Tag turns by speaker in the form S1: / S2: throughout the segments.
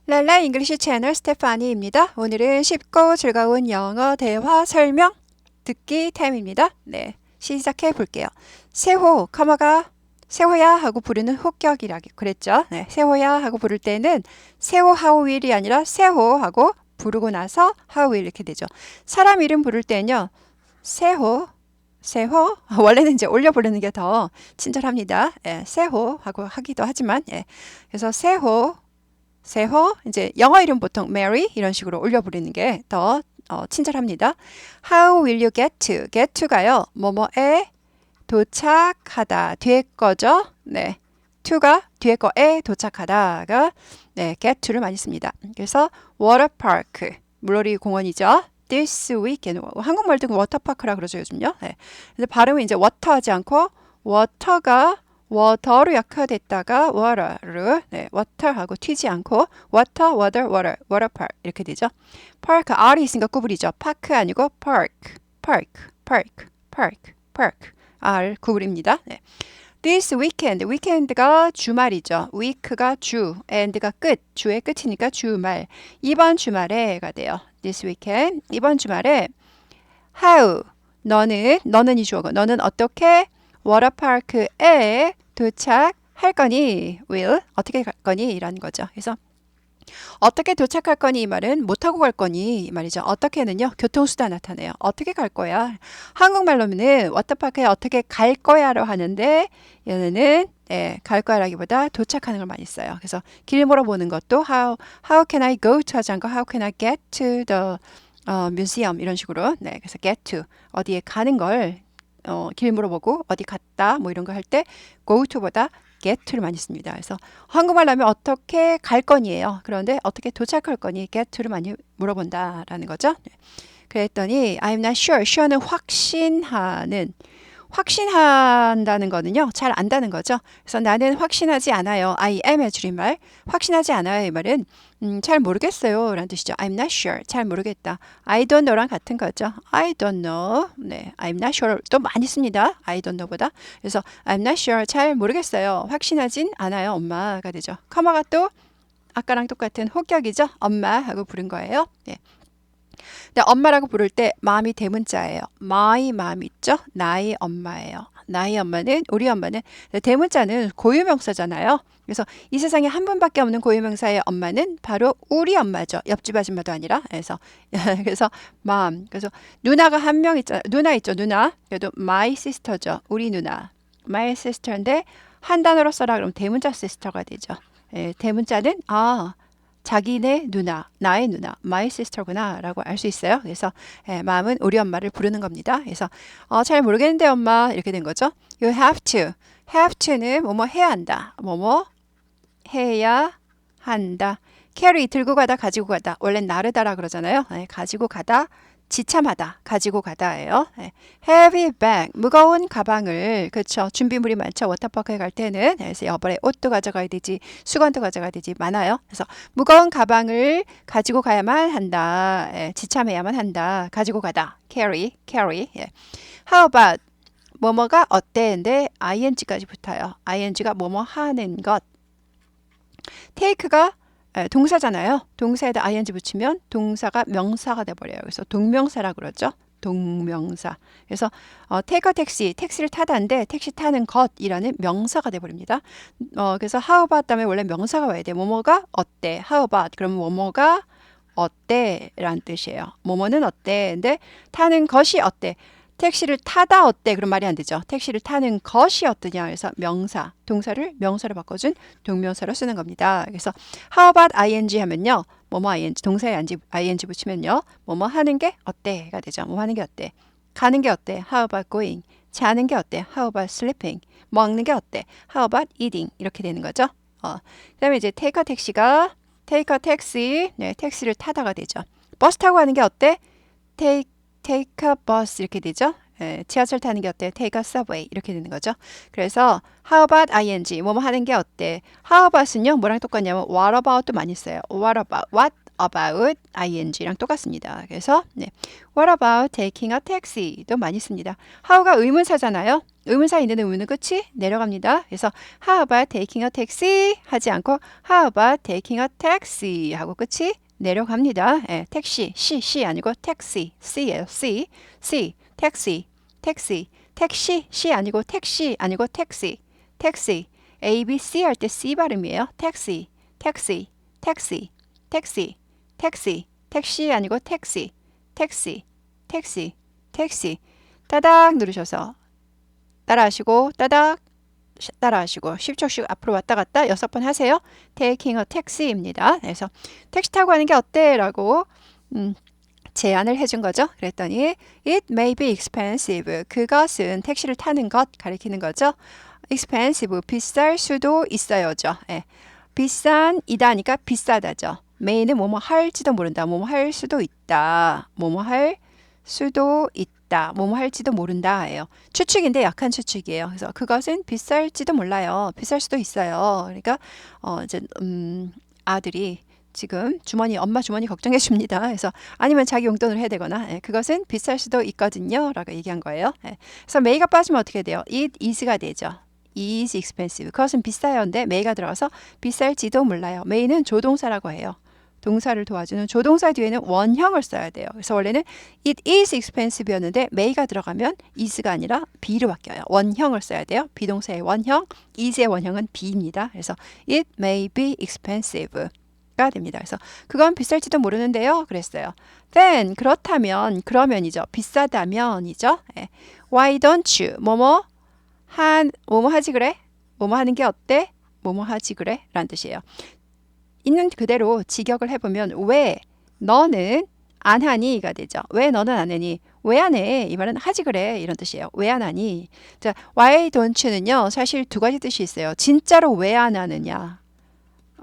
S1: 랄라 잉글리시 채널 스테파니입니다. 오늘은 쉽고 즐거운 영어 대화 설명 듣기 타임입니다. 네, 시작해 볼게요. 세호, 커머가 세호야 하고 부르는 호격이라고 그랬죠. 네, 세호야 하고 부를 때는 세호 how will이 아니라 세호 하고 부르고 나서 how will 이렇게 되죠. 사람 이름 부를 때는요. 세호, 세호 원래는 이제 올려 부르는 게 더 친절합니다. 예, 세호 하고 하기도 하지만 예. 그래서 세호 세호, 이제 영어 이름 보통 Mary 이런 식으로 올려 부르는 게 더 친절합니다. How will you get to? get to가요. 뭐뭐에 도착하다. 뒤에 거죠. 네. to가 뒤에 거에 도착하다가 네, get to를 많이 씁니다. 그래서 water park, 물놀이 공원이죠. This weekend. 한국말도 워터파크라 그러죠, 요즘요. 네. 근데 발음은 이제 water 하지 않고 water가 워터로 약화됐다가 water로 네, water하고 튀지 않고 water, water, water, water park 이렇게 되죠. park R이 있으니까 구부리죠. park 아니고 park, park, park, park, park R 구부립니다. 네. This weekend, weekend가 주말이죠. week가 주, end가 끝, 주의 끝이니까 주말. 이번 주말에가 돼요. This weekend, 이번 주말에 how, 너는 이 주어고 너는 어떻게 워터파크에 도착할 거니? will 어떻게 갈 거니? 라는 거죠. 그래서 어떻게 도착할 거니? 이 말은 못 타고 갈 거니? 이 말이죠. 어떻게는요? 교통수단 나타내요. 어떻게 갈 거야? 한국말로는 워터파크에 어떻게 갈 거야로 하는데 얘네는 갈 거야라기보다 도착하는 걸 많이 써요. 그래서 길 물어보는 것도 how can I go to 하지 않고 how can I get to the museum 이런 식으로 그래서 get to 어디에 가는 걸 길 물어보고 어디 갔다 뭐 이런 거 할 때 go to보다 get to를 많이 씁니다. 그래서 한국말로 하면 어떻게 갈 거니예요. 그런데 어떻게 도착할 거니 get to를 많이 물어본다라는 거죠. 그랬더니 I'm not sure. sure는 확신한다는 거는요. 잘 안다는 거죠. 그래서 나는 확신하지 않아요. I am의 줄임말. 확신하지 않아요. 이 말은 잘 모르겠어요. 라는 뜻이죠. I'm not sure. 잘 모르겠다. I don't know랑 같은 거죠. I don't know. 네, I'm not sure 또 많이 씁니다. I don't know보다. 그래서 I'm not sure. 잘 모르겠어요. 확신하진 않아요. 엄마가 되죠. 커머가 또 아까랑 똑같은 호격이죠. 엄마 하고 부른 거예요. 네. 근데 엄마라고 부를 때 마음이 대문자예요. my 마음 있죠? 나의 엄마예요. 나의 엄마는 우리 엄마는 대문자는 고유명사잖아요. 그래서 이 세상에 한 분밖에 없는 고유명사의 엄마는 바로 우리 엄마죠. 옆집 아줌마도 아니라. 그래서 mom. 그래서 누나가 한 명 있잖아요. 누나 있죠. 누나. 그래도 my sister죠. 우리 누나. my sister인데 한 단어로 써라 그러면 대문자 sister가 되죠. 대문자는 자기네 누나, 나의 누나, my sister구나 라고 알 수 있어요. 그래서 마음은 우리 엄마를 부르는 겁니다. 그래서 잘 모르겠는데 엄마 이렇게 된 거죠. You have to. have to는 뭐뭐 해야 한다. 뭐뭐 해야 한다. carry 들고 가다 가지고 가다. 원래 나르다라 그러잖아요. 가지고 가다. 지참하다, 가지고 가다예요. heavy bag, 무거운 가방을, 그렇죠. 준비물이 많죠. 워터파크에 갈 때는. 그래서 여벌에 옷도 가져가야 되지, 수건도 가져가야 되지, 많아요. 그래서 무거운 가방을 가지고 가야만 한다. 지참해야만 한다. 가지고 가다, carry. How about, 뭐뭐가 어때인데 ing까지 붙어요. ing가 뭐뭐 하는 것. take가 동사잖아요. 동사에다 ing 붙이면 동사가 명사가 돼버려요. 그래서 동명사라 그러죠. 동명사. 그래서 take a taxi, 택시를 타다인데 택시 타는 것이라는 명사가 돼버립니다. 그래서 how about 다음에 원래 명사가 와야 돼. 뭐뭐가 어때? how about 그러면 뭐뭐가 어때? 라는 뜻이에요. 뭐뭐는 어때? 근데 타는 것이 어때? 택시를 타다 어때? 그런 말이 안 되죠. 택시를 타는 것이 어떠냐 해서 명사, 동사를 명사로 바꿔준 동명사로 쓰는 겁니다. 그래서 how about ing 하면요. 뭐뭐 ing, 동사에 ing 붙이면요. 뭐뭐 하는 게 어때?가 되죠. 뭐 하는 게 어때? 가는 게 어때? How about going? 자는 게 어때? How about sleeping? 먹는 게 어때? How about eating? 이렇게 되는 거죠. 그 다음에 이제 take a taxi. 네, 택시를 타다가 되죠. 버스 타고 가는 게 어때? take a bus 이렇게 되죠. 지하철 타는 게 어때? take a subway 이렇게 되는 거죠. 그래서 how about ing 뭐뭐 하는 게 어때? how about은요 뭐랑 똑같냐면 what about도 많이 써요. what about ing랑 똑같습니다. 그래서 네. What about taking a taxi도 많이 씁니다. how가 의문사잖아요. 의문사 있는 의문은 끝이 내려갑니다. 그래서 how about taking a taxi 하지 않고 how about taking a taxi 하고 끝이 내려갑니다. 예, 택시, C 아니고 택시, C예요. C, 택시, 택시, C 아니고 택시 아니고 택시, A, B, C 할 때 C 발음이에요. 택시, 택시 아니고 택시, 따닥 누르셔서 따라하시고 따라하시고 10초씩 앞으로 왔다 갔다 6번 하세요. Taking a taxi입니다. 그래서 택시 타고 가는 게 어때? 라고 제안을 해준 거죠. 그랬더니 It may be expensive. 그것은 택시를 타는 것 가리키는 거죠. expensive, 비쌀 수도 있어요죠. 예. 비싼이다 하니까 비싸다죠. may는 뭐뭐 할지도 모른다. 뭐뭐 할 수도 있다. 뭐뭐 할 수도 있다. 뭐뭐 할지도 모른다 예요. 추측인데 약한 추측이에요. 그래서 그것은 비쌀지도 몰라요. 비쌀 수도 있어요. 그러니까 이제 아들이 지금 엄마 주머니 걱정해 줍니다. 그래서 아니면 자기 용돈을 해야 되거나 그것은 비쌀 수도 있거든요. 라고 얘기한 거예요. 그래서 may가 빠지면 어떻게 돼요? it is가 되죠. is expensive. 그것은 비싸요. 근데 may가 들어가서 비쌀지도 몰라요. may는 조동사라고 해요. 동사를 도와주는 조동사 뒤에는 원형을 써야 돼요. 그래서 원래는 it is expensive였는데 may가 들어가면 is가 아니라 be로 바뀌어요. 원형을 써야 돼요. 비동사의 원형, is의 원형은 be입니다. 그래서 it may be expensive가 됩니다. 그래서 그건 비쌀지도 모르는데요. 그랬어요. Then 그러면이죠. 비싸다면이죠. Why don't you 뭐뭐 하지 그래? 뭐뭐 하는 게 어때? 뭐뭐 하지 그래? 라는 뜻이에요. 있는 그대로 직역을 해보면 왜 너는 안 하니가 되죠. 왜 너는 안 하니? 왜 안 해? 이 말은 하지 그래 이런 뜻이에요. 왜 안 하니? 자, why don't you는요 사실 두 가지 뜻이 있어요. 진짜로 왜 안 하느냐?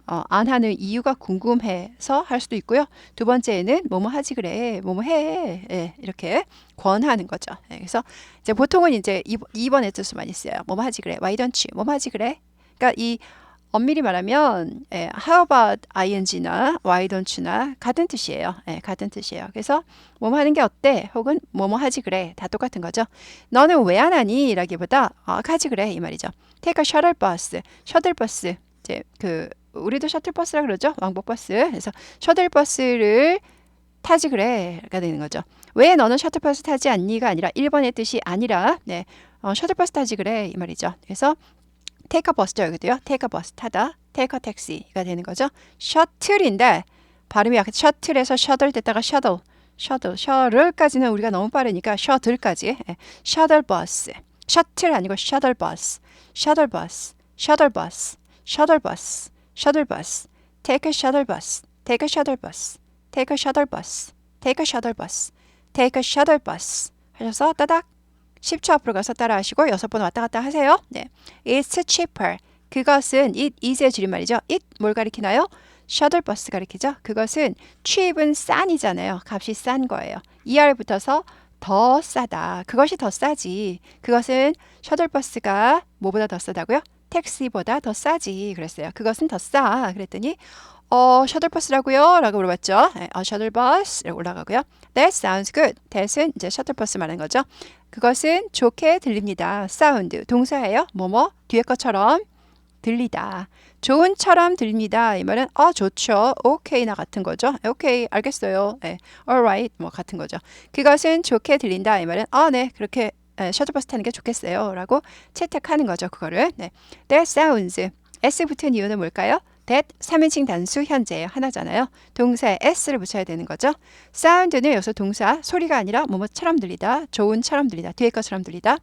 S1: 안 하는 이유가 궁금해서 할 수도 있고요. 두 번째는 뭐뭐 하지 그래, 뭐뭐 해, 이렇게 권하는 거죠. 그래서 이제 보통은 이제 2번의 뜻을 많이 써요. 뭐뭐 하지 그래, why don't you, 뭐뭐 하지 그래. 그러니까 이 엄밀히 말하면 how about ing나 why don't you나 같은 뜻이에요. 같은 뜻이에요. 그래서 뭐뭐 하는 게 어때? 혹은 뭐뭐 하지 그래. 다 똑같은 거죠. 너는 왜 안 하니? 라기보다 가지 그래 이 말이죠. Take a shuttle bus. 셔틀버스. 이제 우리도 셔틀버스라 그러죠. 왕복버스. 그래서 셔틀버스를 타지 그래가 되는 거죠. 왜 너는 셔틀버스 타지 않니가 아니라 1번의 뜻이 아니라 셔틀버스 타지 그래 이 말이죠. 그래서 take a bus죠. 여기도요. take a bus 타다. take a taxi가 되는 거죠. 셔틀인데 발음이 약간 셔틀에서 셔틀 됐다가 셔틀까지는 우리가 너무 빠르니까 셔틀까지. 셔틀버스. 셔틀 아니고 셔틀버스. 셔틀버스. Take a shuttle bus. Take a shuttle bus. Take a shuttle bus. Take a shuttle bus. Take a shuttle bus. 하셔서 따닥 10초 앞으로 가서 따라하시고 6번 왔다 갔다 하세요. 네. It's cheaper. 그것은 it is의 줄임말이죠. it 뭘 가리키나요? shuttle bus 가리키죠. 그것은 cheap은 싼이잖아요. 값이 싼 거예요. er 붙어서 더 싸다. 그것이 더 싸지. 그것은 셔틀버스가 뭐보다 더 싸다고요? 택시보다 더 싸지. 그랬어요. 그것은 더 싸. 그랬더니 셔틀버스라고요? 라고 물어봤죠. 셔틀버스 라고 올라가고요. That sounds good. that은 이제 셔틀버스 말하는 거죠. 그것은 좋게 들립니다. 사운드 동사예요. 뭐뭐 뒤에 것처럼 들리다. 좋은처럼 들립니다. 이 말은 좋죠. 오케이나 같은 거죠. 오케이 알겠어요. alright 뭐 같은 거죠. 그것은 좋게 들린다. 이 말은 네 그렇게 셔틀버스 타는 게 좋겠어요. 라고 채택하는 거죠. 그거를. 네. That sounds. S 붙은 이유는 뭘까요? That 3인칭 단수 현재예요. 하나잖아요. 동사에 S를 붙여야 되는 거죠. sound는 여기서 동사 소리가 아니라 뭐뭐처럼 들리다. 좋은처럼 들리다. 뒤에 것처럼 들리다.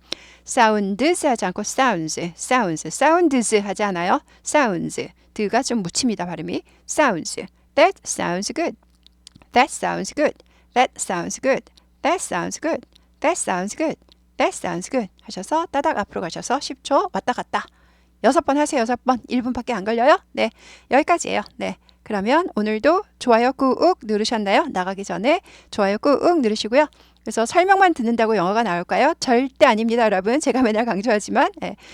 S1: sounds 하지 않고 sounds 하지 않아요. sounds. 드가 좀 묻힙니다. 발음이. sounds. That sounds good. That sounds good. That sounds good. That sounds good. That sounds good. That sounds good. 하셔서 따닥 앞으로 가셔서 10초 왔다 갔다. 6번 하세요. 6번. 1분밖에 안 걸려요. 네. 여기까지예요. 네. 그러면 오늘도 좋아요 꾹 누르셨나요? 나가기 전에 좋아요 꾹 누르시고요. 그래서 설명만 듣는다고 영어가 나올까요? 절대 아닙니다, 여러분. 제가 맨날 강조하지만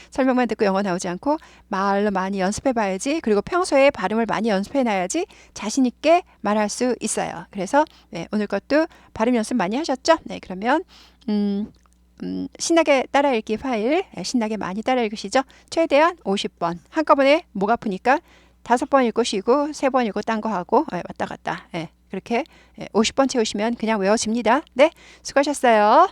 S1: 설명만 듣고 영어 나오지 않고 말로 많이 연습해 봐야지. 그리고 평소에 발음을 많이 연습해 놔야지 자신 있게 말할 수 있어요. 그래서 오늘 것도 발음 연습 많이 하셨죠? 네, 그러면 신나게 따라 읽기 파일 신나게 많이 따라 읽으시죠? 최대한 50번 한꺼번에 목 아프니까 5번 읽고 쉬고 3번 읽고 딴 거 하고 왔다 갔다 그렇게 50번 채우시면 그냥 외워집니다. 네, 수고하셨어요.